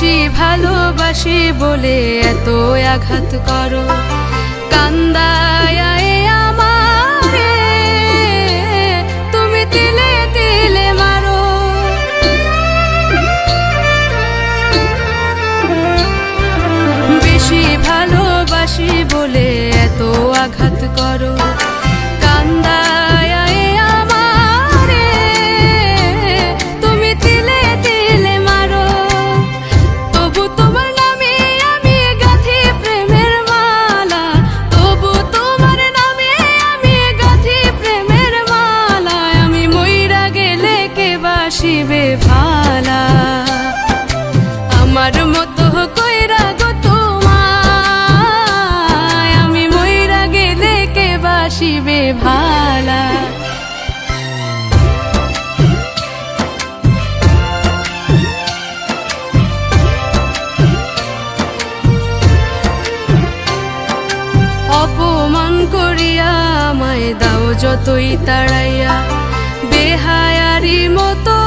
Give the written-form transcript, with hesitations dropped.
বেশি ভালোবাসি বলে এত আঘাত করো, কান্দায় আমারে তুমি তিলে তিলে মারো। বেশি ভালোবাসি বলে এত আঘাত করো, কান্দায় আমারে তুমি তিলে তিলে মারো। তবু তোমার নামে আমি গাঁথি প্রেমের মালা, তবু তোমার নামে আমি গাঁথি প্রেমের মালা। আমি মইরা গেলে কে বাসিবে ভালা, আমার মতো কইরা গো তোমায়। আমি মইরা গেলে কে বাসিবে ভালা। অপমান করিয়া আমায় দাও যতই তাড়াইয়া, বেহায়ারি মতো